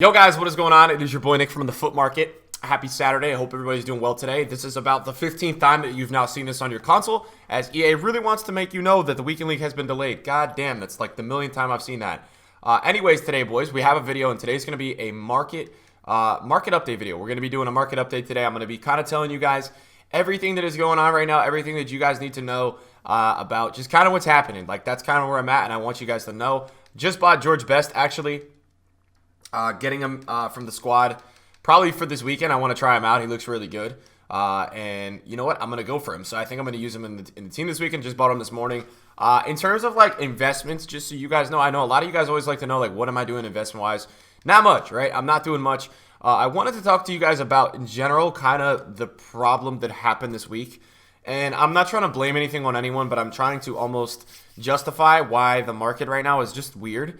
Yo guys, what is going on? It is your boy Nick from the Foot Market. Happy Saturday. I hope everybody's doing well today. This is about the 15th time that you've now seen this on your console, as EA really wants to make you know that the Weekend League has been delayed. God damn, that's like the millionth time I've seen that. Anyways, today, boys, we have a video, and today's going to be a market update video. We're going to be doing a market update today. I'm going to be kind of telling you guys everything that is going on right now, everything that you guys need to know about just kind of what's happening. Like, that's kind of where I'm at, and I want you guys to know. Just bought George Best, actually. Getting him from the squad probably for this weekend. I want to try him out. He looks really good. And you know what? I'm going to go for him. So I think I'm going to use him in the team this weekend. Just bought him this morning. In terms of like investments, just so you guys know, I know a lot of you guys always like to know, like, what am I doing investment-wise? Not much, right? I'm not doing much. I wanted to talk to you guys about, in general, kind of the problem that happened this week. And I'm not trying to blame anything on anyone, but I'm trying to almost justify why the market right now is just weird.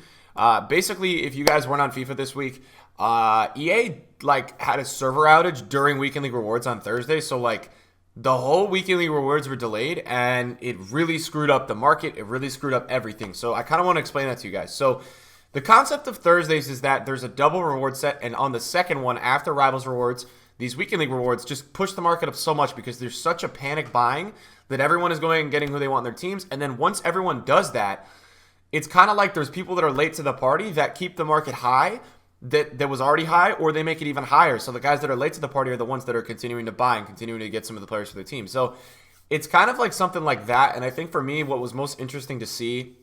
Basically, if you guys weren't on FIFA this week, EA like had a server outage during Weekend League Rewards on Thursday. So like the whole Weekend League Rewards were delayed, and it really screwed up the market. It really screwed up everything. So I kind of want to explain that to you guys. So the concept of Thursdays is that there's a double reward set, and on the second one, after Rivals Rewards, these Weekend League Rewards just push the market up so much because there's such a panic buying that everyone is going and getting who they want in their teams. And then once everyone does that, it's kind of like there's people that are late to the party that keep the market high that was already high, or they make it even higher. So the guys that are late to the party are the ones that are continuing to buy and continuing to get some of the players for their team. So it's kind of like something like that. And I think for me, what was most interesting to see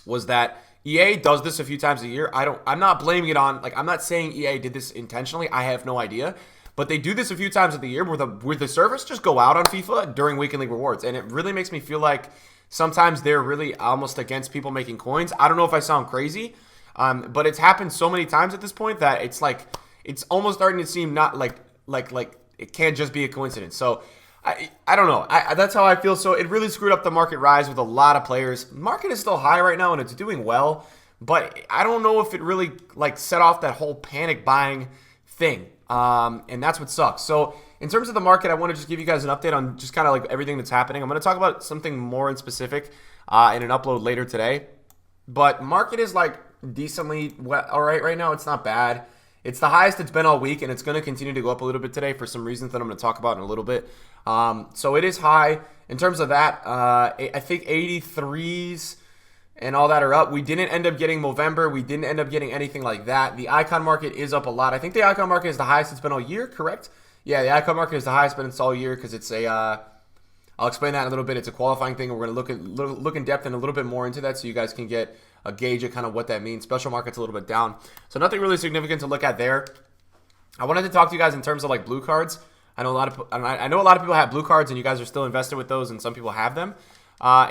was that EA does this a few times a year. I'm not blaming it on, like, I'm not saying EA did this intentionally. I have no idea. But they do this a few times of the year where the servers just go out on FIFA during Weekend League Rewards. And it really makes me feel like sometimes they're really almost against people making coins. I don't know if I sound crazy, but it's happened so many times at this point that it's like it's almost starting to seem not like it can't just be a coincidence. So I don't know. That's how I feel. So it really screwed up the market rise with a lot of players. Market is still high right now and it's doing well, but I don't know if it really like set off that whole panic buying thing. And that's what sucks. So in terms of the market, I want to just give you guys an update on just kind of like everything that's happening. I'm going to talk about something more in specific in an upload later today. But market is like decently all right now. It's not bad. It's the highest it's been all week, and it's going to continue to go up a little bit today for some reasons that I'm going to talk about in a little bit. So it is high. In terms of that, I think 83s and all that are up. We didn't end up getting Movember. We didn't end up getting anything like that. The icon market is up a lot. I think the icon market is the highest it's been all year, correct? Yeah, the icon market is the highest it's been all year because it's a, I'll explain that in a little bit. It's a qualifying thing. We're going to look in depth and a little bit more into that so you guys can get a gauge of kind of what that means. Special market's a little bit down. So nothing really significant to look at there. I wanted to talk to you guys in terms of like blue cards. I know a lot of people have blue cards and you guys are still invested with those, and some people have them.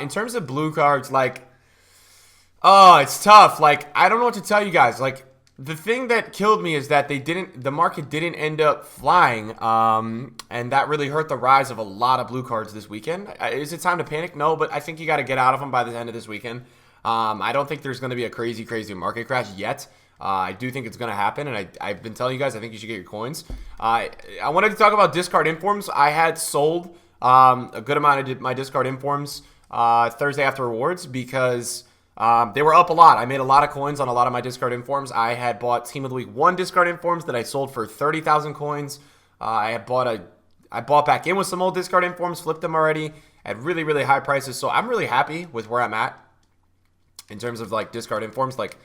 In terms of blue cards, like, oh, it's tough. Like, I don't know what to tell you guys. Like, the thing that killed me is that the market didn't end up flying, and that really hurt the rise of a lot of blue cards this weekend. Is it time to panic? No, but I think you got to get out of them by the end of this weekend. I don't think there's going to be a crazy market crash yet. I do think it's going to happen, and I've been telling you guys I think you should get your coins. I wanted to talk about discard informs. I had sold a good amount of my discard informs Thursday after rewards because they were up a lot. I made a lot of coins on a lot of my discard informs. I had bought Team of the Week 1 discard informs that I sold for 30,000 coins. I bought back in with some old discard informs, flipped them already at really high prices. So I'm really happy with where I'm at in terms of like discard informs, like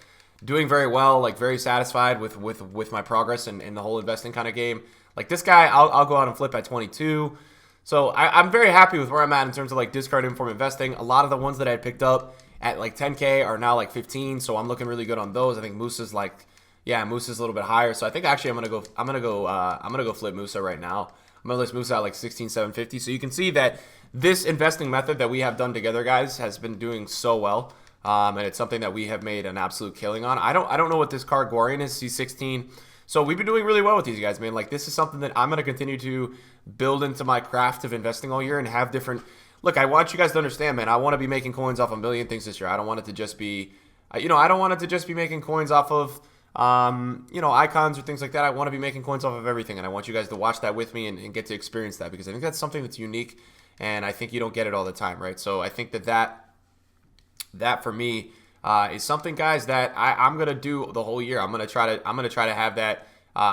doing very well, like very satisfied with my progress and the whole investing kind of game. Like this guy, I'll go out and flip at 22. So I'm very happy with where I'm at in terms of like discard inform investing. A lot of the ones that I had picked up at like 10K are now like 15, so I'm looking really good on those. I think Musa's like, yeah, Musa's a little bit higher. So I think actually I'm gonna go flip Musa right now. I'm gonna list Musa at like 16,750. So you can see that this investing method that we have done together, guys, has been doing so well. And it's something that we have made an absolute killing on. I don't know what this card Gorian is, C16. So we've been doing really well with these guys, man. Like this is something that I'm gonna continue to build into my craft of investing all year and have different. Look, I want you guys to understand, man. I want to be making coins off a million things this year. I don't want it to just be, I don't want it to just be making coins off of, icons or things like that. I want to be making coins off of everything, and I want you guys to watch that with me and get to experience that because I think that's something that's unique, and I think you don't get it all the time, right? So I think that for me is something, guys, that I'm gonna do the whole year. I'm gonna try to have that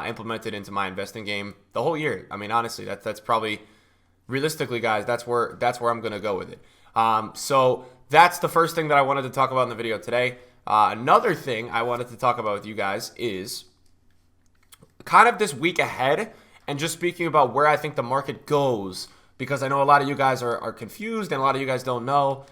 implemented into my investing game the whole year. I mean, honestly, that's probably realistically, guys, that's where I'm gonna go with it. So that's the first thing that I wanted to talk about in the video today. Another thing I wanted to talk about with you guys is kind of this week ahead, and just speaking about where I think the market goes, because I know a lot of you guys are confused and a lot of you guys don't know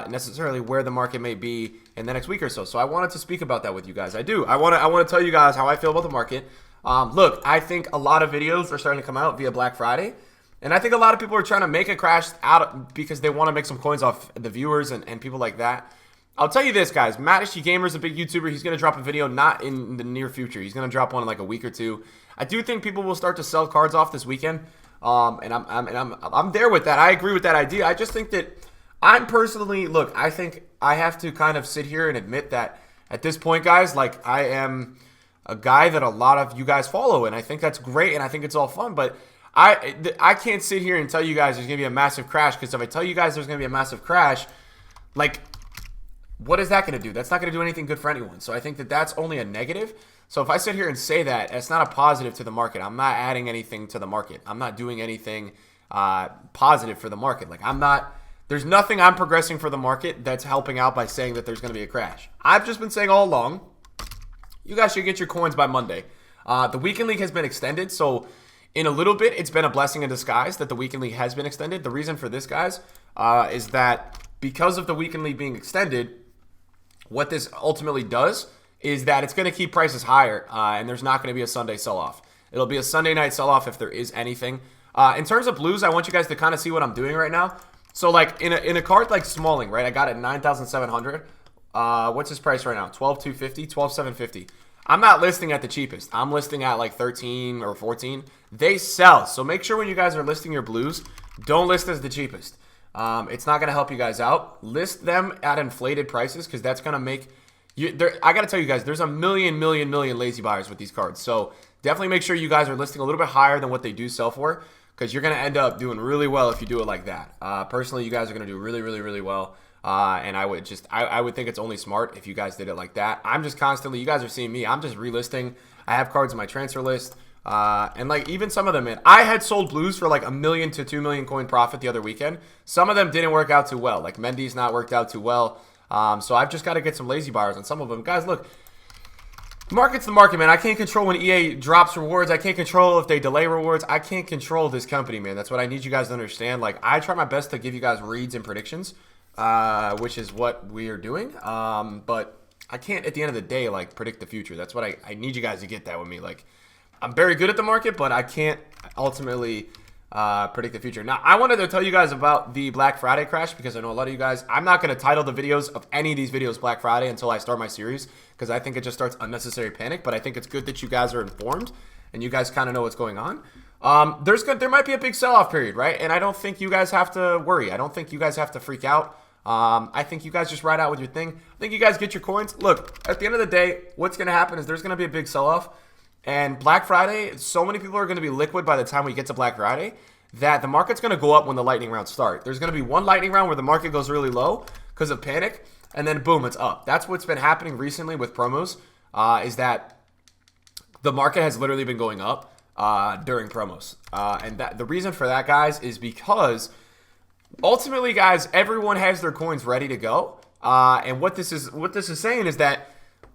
necessarily where the market may be in the next week or so. So I wanted to speak about that with you guys. I want to tell you guys how I feel about the market. Look, I think a lot of videos are starting to come out via Black Friday, and I think a lot of people are trying to make a crash out because they want to make some coins off the viewers and people like that. I'll tell you this, guys. Matishy Gamer is a big YouTuber. He's going to drop a video not in the near future. He's going to drop one in like a week or two. I do think people will start to sell cards off this weekend, and I'm there with that. I agree with that idea. I just think that I'm personally, look, I think I have to kind of sit here and admit that at this point, guys, like I am a guy that a lot of you guys follow, and I think that's great, and I think it's all fun, but I can't sit here and tell you guys there's going to be a massive crash, because if I tell you guys there's going to be a massive crash, like, what is that going to do? That's not going to do anything good for anyone. So I think that that's only a negative. So if I sit here and say that, it's not a positive to the market. I'm not adding anything to the market. I'm not doing anything positive for the market. Like, there's nothing I'm progressing for the market that's helping out by saying that there's going to be a crash. I've just been saying all along, you guys should get your coins by Monday. The Weekend League has been extended, so in a little bit, it's been a blessing in disguise that the Weekend League has been extended. The reason for this, guys, is that because of the Weekend League being extended, what this ultimately does is that it's going to keep prices higher, and there's not going to be a Sunday sell-off. It'll be a Sunday night sell-off if there is anything. In terms of blues, I want you guys to kind of see what I'm doing right now. So, like, in a card like Smalling, right, I got it 9,700. What's his price right now? 12,250, 12,750. I'm not listing at the cheapest. I'm listing at like 13 or 14. They sell. So make sure when you guys are listing your blues, don't list as the cheapest. It's not going to help you guys out. List them at inflated prices, because that's going to make you. I got to tell you guys, there's a million lazy buyers with these cards. So definitely make sure you guys are listing a little bit higher than what they do sell for, because you're going to end up doing really well if you do it like that. Personally, you guys are going to do really well. And I would think it's only smart if you guys did it like that. I'm just constantly, you guys are seeing me, I'm just relisting. I have cards in my transfer list. And like even some of them, man, I had sold blues for like 1 million to 2 million coin profit the other weekend. Some of them didn't work out too well. Like Mendy's not worked out too well. So I've just got to get some lazy buyers on some of them. Guys, look, the market's the market, man. I can't control when EA drops rewards. I can't control if they delay rewards. I can't control this company, man. That's what I need you guys to understand. Like, I try my best to give you guys reads and predictions, which is what we are doing. But I can't, at the end of the day, like, predict the future. That's what I need you guys to get that with me. Like, I'm very good at the market, but I can't ultimately predict the future. Now, I wanted to tell you guys about the Black Friday crash, because I know a lot of you guys, I'm not going to title the videos of any of these videos Black Friday until I start my series, because I think it just starts unnecessary panic. But I think it's good that you guys are informed and you guys kind of know what's going on. There might be a big sell-off period, right? And I don't think you guys have to worry. I don't think you guys have to freak out. I think you guys just ride out with your thing. I think you guys get your coins. Look, at the end of the day, what's going to happen is there's going to be a big sell-off. And Black Friday, so many people are going to be liquid by the time we get to Black Friday that the market's going to go up when the lightning rounds start. There's going to be one lightning round where the market goes really low because of panic, and then boom, it's up. That's what's been happening recently with promos, is that the market has literally been going up during promos. And the reason for that, guys, is because ultimately, guys, everyone has their coins ready to go. And what this is saying is that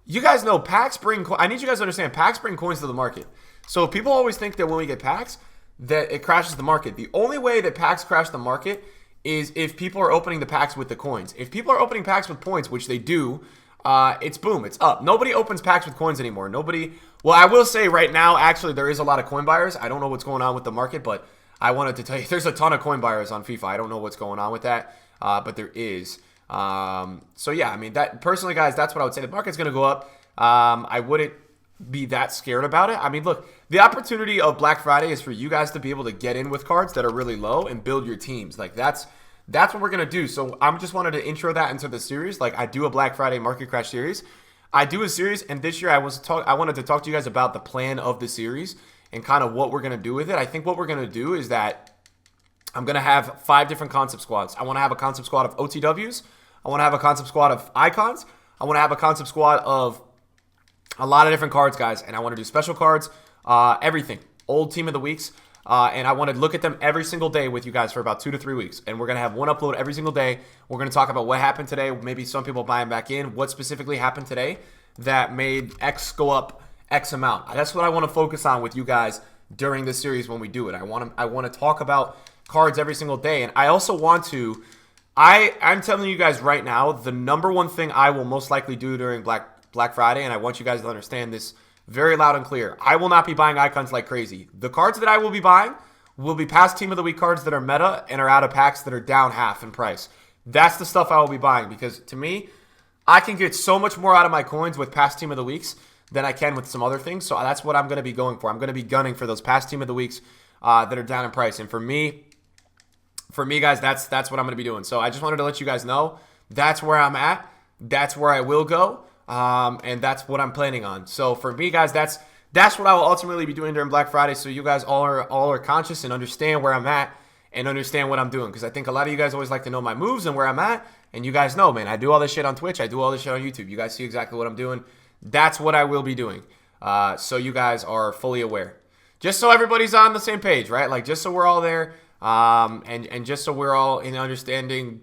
you guys know packs bring. I need you guys to understand packs bring coins to the market. So people always think that when we get packs, that it crashes the market. The only way that packs crash the market is if people are opening the packs with the coins. If people are opening packs with points, which they do, it's boom, it's up. Nobody opens packs with coins anymore. Nobody. Well, I will say right now, actually, there is a lot of coin buyers. I don't know what's going on with the market, but I wanted to tell you there's a ton of coin buyers on FIFA. I don't know what's going on with that, but there is. So yeah, I mean, that personally, guys, that's what I would say. The market's going to go up. I wouldn't be that scared about it. I mean, look, the opportunity of Black Friday is for you guys to be able to get in with cards that are really low and build your teams. Like that's what we're going to do. So I'm just wanted to intro that into the series. Like I do a Black Friday market crash series. I do a series, and this year I wanted to talk to you guys about the plan of the series and kind of what we're going to do with it. I think what we're going to do is that I'm going to have 5 different concept squads. I want to have a concept squad of OTWs. I want to have a concept squad of icons. I want to have a concept squad of a lot of different cards, guys, and I want to do special cards, everything, old team of the weeks, and I want to look at them every single day with you guys for about 2 to 3 weeks, and we're going to have one upload every single day. We're going to talk about what happened today, maybe some people buying back in, what specifically happened today that made X go up X amount. That's what I want to focus on with you guys during this series when we do it. I want to talk about cards every single day, and I also want to, I'm telling you guys right now, the number one thing I will most likely do during Black Friday, and I want you guys to understand this very loud and clear. I will not be buying icons like crazy. The cards that I will be buying will be past Team of the Week cards that are meta and are out of packs that are down half in price. That's the stuff I will be buying because to me, I can get so much more out of my coins with past Team of the Weeks than I can with some other things. So that's what I'm going to be going for. I'm going to be gunning for those past Team of the Weeks that are down in price. And for me, guys, that's what I'm going to be doing. So I just wanted to let you guys know that's where I'm at. That's where I will go. And that's what I'm planning on. So for me, guys, that's what I will ultimately be doing during Black Friday. So you guys all are conscious and understand where I'm at and understand what I'm doing. Because I think a lot of you guys always like to know my moves and where I'm at. And you guys know, man, I do all this shit on Twitch. I do all this shit on YouTube. You guys see exactly what I'm doing. That's what I will be doing. So you guys are fully aware. Just so everybody's on the same page, right? Like just so we're all there. And just so we're all in understanding,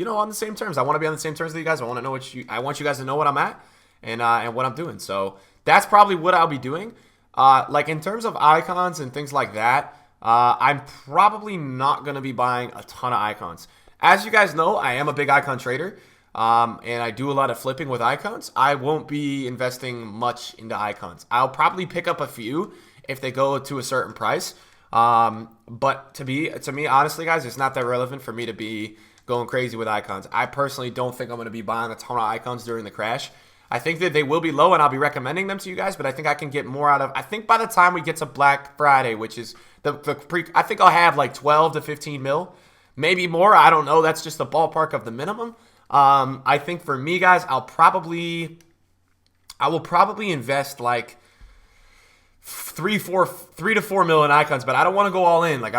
on the same terms. I want to be on the same terms with you guys. I want you guys to know what I'm at and what I'm doing. So that's probably what I'll be doing. Like in terms of icons and things like that, I'm probably not going to be buying a ton of icons. As you guys know, I am a big icon trader, and I do a lot of flipping with icons. I won't be investing much into icons. I'll probably pick up a few if they go to a certain price. But to me, honestly, guys, it's not that relevant for me to be going crazy with icons. I personally don't think I'm going to be buying a ton of icons during the crash. I think that they will be low, and I'll be recommending them to you guys, but I think I can get more out of. I think by the time we get to Black Friday, which is I think I'll have like 12 to 15 mil. Maybe more, I don't know. That's just the ballpark of the minimum. I think for me, guys, I will probably invest like 3 to 4 mil in icons, but I don't want to go all in. Like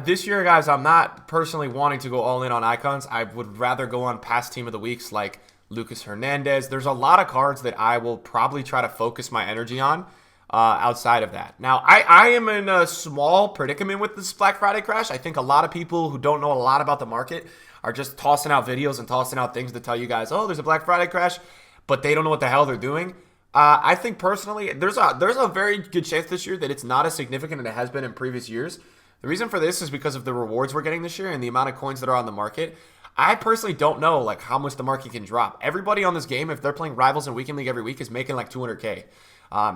this year, guys, I'm not personally wanting to go all in on icons. I would rather go on past Team of the Weeks like Lucas Hernandez. There's a lot of cards that I will probably try to focus my energy on. Outside of that. Now, I am in a small predicament with this Black Friday crash. I think a lot of people who don't know a lot about the market are just tossing out videos and tossing out things to tell you guys, oh, there's a Black Friday crash, but they don't know what the hell they're doing. I think personally, there's a very good chance this year that it's not as significant as it has been in previous years. The reason for this is because of the rewards we're getting this year and the amount of coins that are on the market. I personally don't know like how much the market can drop. Everybody on this game, if they're playing Rivals and Weekend League every week, is making like 200K.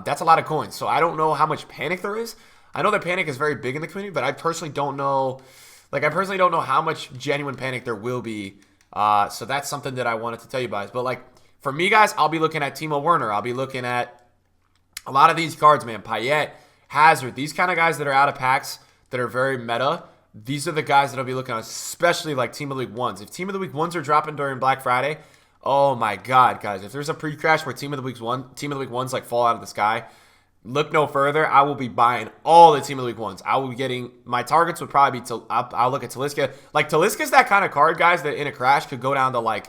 That's a lot of coins. So I don't know how much panic there is. I know that panic is very big in the community, but I personally don't know. Like, I personally don't know how much genuine panic there will be. So that's something that I wanted to tell you guys. But like for me, guys, I'll be looking at Timo Werner. I'll be looking at a lot of these cards, man. Payet, Hazard, these kind of guys that are out of packs that are very meta. These are the guys that I'll be looking at, especially like Team of the Week 1s. If Team of the Week 1s are dropping during Black Friday, oh my God, guys! If there's a pre-crash where Team of the Week 1s like fall out of the sky, look no further. I will be buying all the Team of the Week 1s. I will be getting my targets would probably be I'll look at Talisca. Like Talisca's that kind of card, guys, that in a crash could go down to like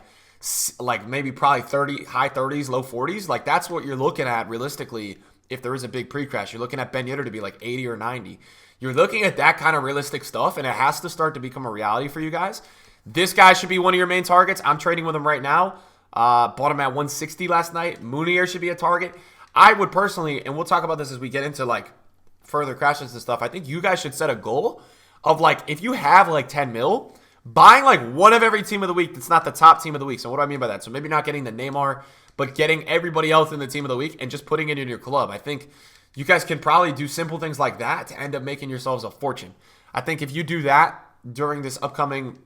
maybe probably 30, high 30s, low 40s. Like that's what you're looking at realistically. If there is a big pre-crash, you're looking at Ben Yedder to be like 80 or 90. You're looking at that kind of realistic stuff, and it has to start to become a reality for you guys. This guy should be one of your main targets. I'm trading with him right now. Bought him at 160 last night. Mounier should be a target. I would personally, and we'll talk about this as we get into like further crashes and stuff. I think you guys should set a goal of like, if you have like 10 mil, buying like one of every team of the week that's not the top team of the week. So what do I mean by that? So maybe not getting the Neymar, but getting everybody else in the team of the week and just putting it in your club. I think you guys can probably do simple things like that to end up making yourselves a fortune. I think if you do that during this upcoming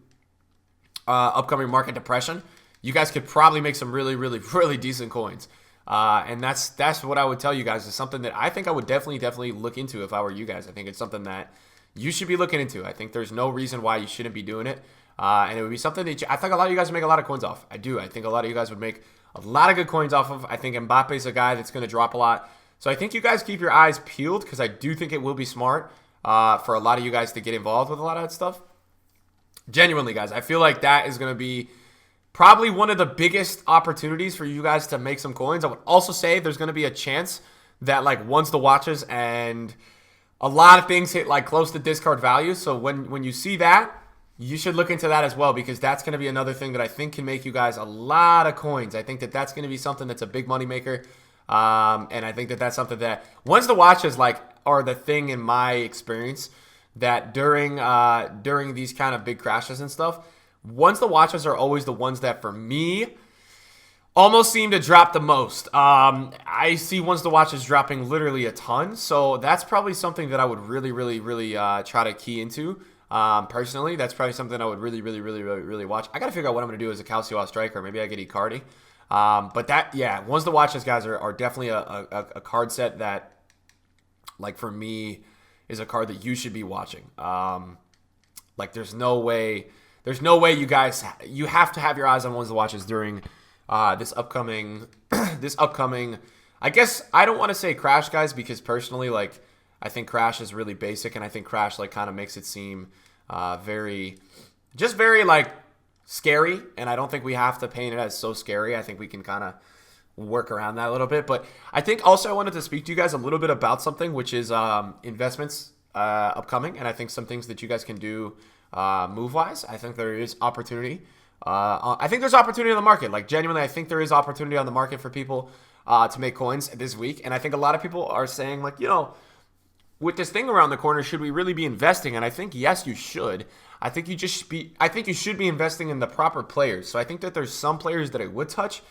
market depression, you guys could probably make some really, really, really decent coins. And that's what I would tell you guys is something that I think I would definitely look into if I were you guys. I think it's something that you should be looking into. I think there's no reason why you shouldn't be doing it. And it would be something that I think a lot of you guys would make a lot of coins off. I do. I think a lot of you guys would make a lot of good coins off of. I think Mbappe's a guy that's going to drop a lot. So I think you guys keep your eyes peeled because I do think it will be smart for a lot of you guys to get involved with a lot of that stuff. Genuinely, guys, I feel like that is going to be probably one of the biggest opportunities for you guys to make some coins. I would also say there's going to be a chance that like once the watches and a lot of things hit like close to discard value. So when you see that, you should look into that as well, because that's going to be another thing that I think can make you guys a lot of coins. I think that that's going to be something that's a big money maker. And I think that that's something that once the watches like are the thing in my experience that during these kind of big crashes and stuff, once the watches are always the ones that for me almost seem to drop the most. I see once the watches dropping literally a ton. So that's probably something that I would really try to key into. Personally, that's probably something I would really watch. I got to figure out what I'm going to do as a Calcio striker. Maybe I get Icardi. But that, yeah, once the watches guys are definitely a card set that, like for me, is a card that you should be watching. Like there's no way you guys, you have to have your eyes on ones the watches during this upcoming, I guess I don't want to say crash guys, because personally, like I think crash is really basic, and I think crash like kind of makes it seem very like scary, and I don't think we have to paint it as so scary. I think we can kind of work around that a little bit. But I think also I wanted to speak to you guys a little bit about something, which is investments upcoming, and I think some things that you guys can do move-wise. I think there is opportunity. I think there's opportunity on the market. Like genuinely, I think there is opportunity on the market for people to make coins this week, and I think a lot of people are saying like, you know, with this thing around the corner, should we really be investing? And I think, yes, you should. I think you should be investing in the proper players. So I think that there's some players that I would touch,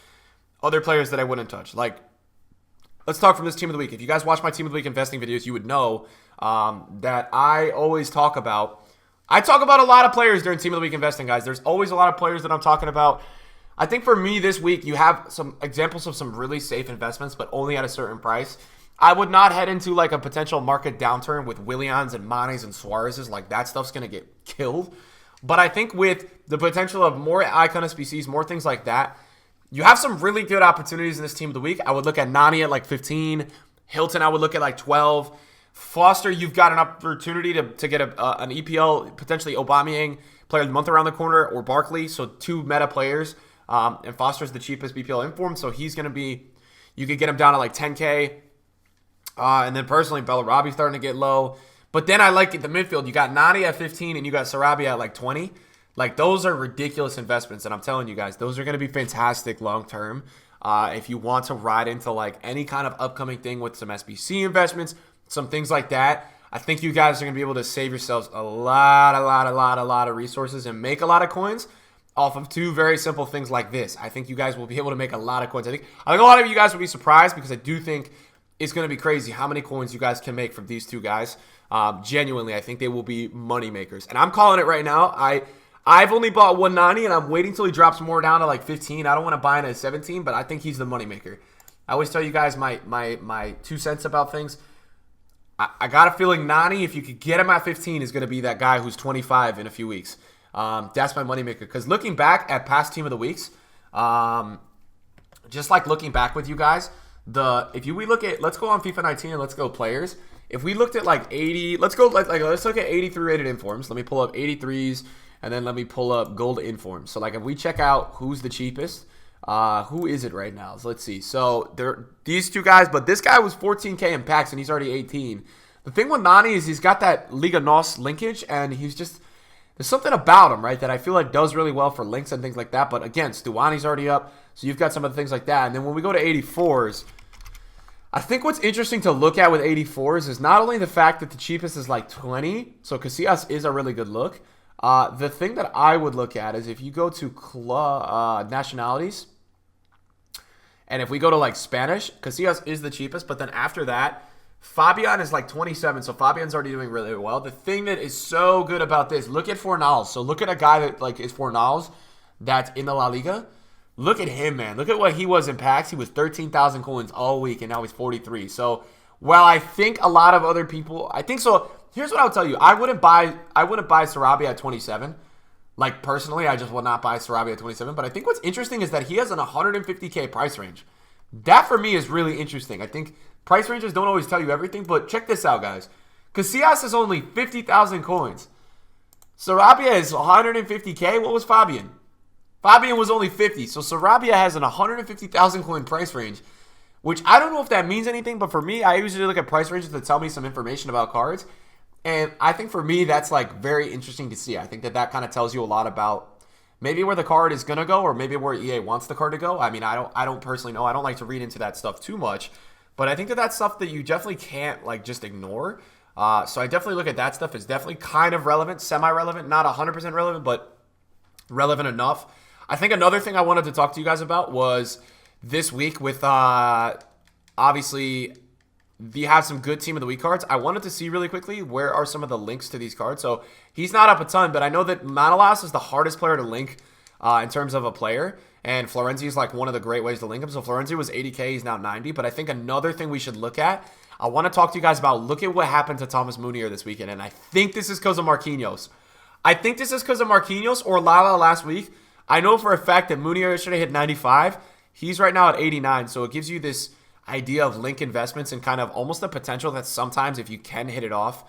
other players that I wouldn't touch. Like, let's talk from this Team of the Week. If you guys watch my Team of the Week investing videos, you would know that I always talk about a lot of players during Team of the Week investing, guys. There's always a lot of players that I'm talking about. I think for me this week, you have some examples of some really safe investments, but only at a certain price. I would not head into like a potential market downturn with Willians and Manes and Suarez's. Like that stuff's going to get killed. But I think with the potential of more icon SBCs, more things like that, you have some really good opportunities in this Team of the Week. I would look at Nani at like 15. Hilton, I would look at like 12. Foster, you've got an opportunity to get an EPL, potentially Aubameyang, player of the month around the corner, or Barkley. So two meta players. And Foster's the cheapest BPL inform. So he's going to be, you could get him down to like 10K. And then personally, Bellarabi's starting to get low. But then I like at the midfield. You got Nani at 15 and you got Sarabia at like 20. Like those are ridiculous investments. And I'm telling you guys, those are going to be fantastic long term. If you want to ride into like any kind of upcoming thing with some SBC investments, some things like that, I think you guys are going to be able to save yourselves a lot of resources and make a lot of coins off of two very simple things like this. I think you guys will be able to make a lot of coins. I think a lot of you guys will be surprised, because I do think it's going to be crazy how many coins you guys can make from these two guys. Genuinely, I think they will be money makers. And I'm calling it right now. I've only bought 190, and I'm waiting till he drops more down to like 15. I don't want to buy in at 17, but I think he's the money maker. I always tell you guys my 2 cents about things. I got a feeling Nani, if you could get him at 15, is going to be that guy who's 25 in a few weeks. That's my moneymaker. Because looking back at past Team of the Weeks, just like looking back with you guys, let's go on FIFA 19 and let's go players. If we looked at like 80, let's look at 83 rated informs. Let me pull up 83s, and then let me pull up gold informs. So like if we check out who's the cheapest, who is it right now? So let's see. So these two guys, but this guy was 14K in packs and he's already 18. The thing with Nani is he's got that Liga NOS linkage, and there's something about him, right, that I feel like does really well for links and things like that. But again, Stuani's already up, so you've got some of the things like that. And then when we go to 84s, I think what's interesting to look at with 84s is not only the fact that the cheapest is like 20, so Casillas is a really good look. The thing that I would look at is if you go to nationalities, and if we go to like Spanish, Casillas is the cheapest, but then after that, Fabian is like 27, so Fabian's already doing really well. The thing that is so good about this, look at Fornals. So look at a guy that like is Fornals that's in the La Liga. Look at him, man. Look at what he was in packs. He was 13,000 coins all week, and now he's 43. So while I think a lot of other people, I think so. Here's what I'll tell you. I wouldn't buy Sarabia at 27. Like personally, I just will not buy Sarabia at 27. But I think what's interesting is that he has an 150K price range. That for me is really interesting. I think price ranges don't always tell you everything, but check this out, guys. Casillas is only 50,000 coins. Sarabia is 150K. What was Fabian? Fabian was only 50. So Sarabia has an 150,000 coin price range, which I don't know if that means anything, but for me, I usually look at price ranges to tell me some information about cards. And I think for me, that's like very interesting to see. I think that kind of tells you a lot about maybe where the card is going to go, or maybe where EA wants the card to go. I mean, I don't personally know. I don't like to read into that stuff too much, but I think that that's stuff that you definitely can't like just ignore. So I definitely look at that stuff as definitely kind of relevant, semi-relevant, not 100% relevant, but relevant enough. I think another thing I wanted to talk to you guys about was this week with obviously you have some good Team of the Week cards. I wanted to see really quickly where are some of the links to these cards. So he's not up a ton, but I know that Manolas is the hardest player to link in terms of a player. And Florenzi is like one of the great ways to link him. So Florenzi was 80K, he's now 90. But I think another thing we should look at, I want to talk to you guys about, look at what happened to Thomas Munier this weekend. And I think this is because of Marquinhos. I think this is because of Marquinhos or Lala last week. I know for a fact that Munier yesterday hit 95. He's right now at 89. So it gives you this idea of link investments and kind of almost the potential that sometimes if you can hit it off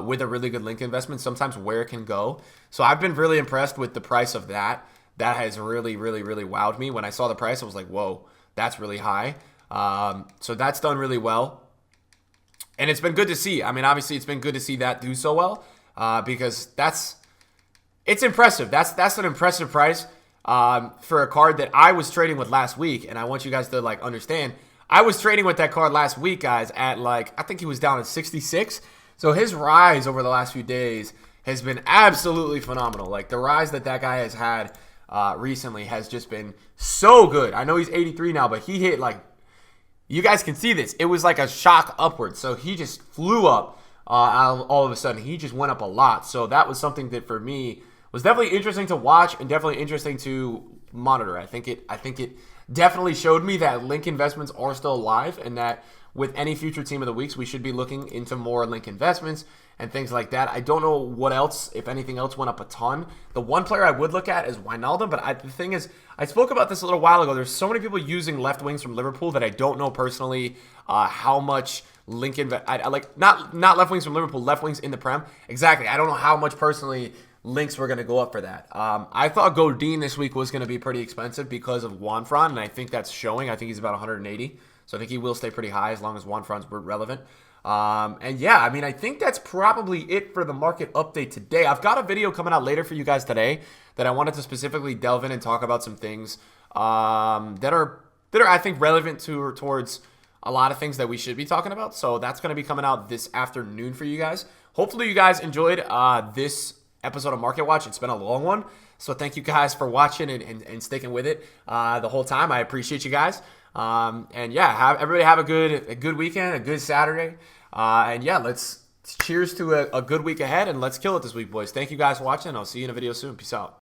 with a really good link investment, sometimes where it can go. So I've been really impressed with the price of that. That has really, really, really wowed me. When I saw the price, I was like, whoa, that's really high. So that's done really well. And it's been good to see. I mean, obviously, it's been good to see that do so well because it's impressive. That's an impressive price for a card that I was trading with last week. And I want you guys to like understand, I was trading with that card last week, guys, at like, I think he was down at 66. So his rise over the last few days has been absolutely phenomenal. Like the rise that guy has had recently has just been so good. I know he's 83 now, but he hit like, you guys can see this. It was like a shock upwards. So he just flew up all of a sudden. He just went up a lot. So that was something that for me was definitely interesting to watch and definitely interesting to monitor. I think it definitely showed me that link investments are still alive and that with any future Team of the Weeks, we should be looking into more link investments and things like that. I don't know what else, if anything else, went up a ton. The one player I would look at is Wijnaldum, but the thing is, I spoke about this a little while ago. There's so many people using left wings from Liverpool that I don't know personally how much link I like not left wings from Liverpool, left wings in the Prem. Exactly. I don't know how much personally links were going to go up for that. I thought Godin this week was going to be pretty expensive because of Juanfran, and I think that's showing. I think he's about 180, so I think he will stay pretty high as long as Juanfran's relevant. And yeah, I mean, I think that's probably it for the market update today. I've got a video coming out later for you guys today that I wanted to specifically delve in and talk about some things that are I think relevant towards a lot of things that we should be talking about. So that's going to be coming out this afternoon for you guys. Hopefully you guys enjoyed this episode of Market Watch. It's been a long one, so thank you guys for watching and sticking with it the whole time. I appreciate you guys. And yeah, everybody have a good weekend, a good Saturday. And yeah, let's cheers to a good week ahead, and let's kill it this week, boys. Thank you guys for watching. I'll see you in a video soon. Peace out.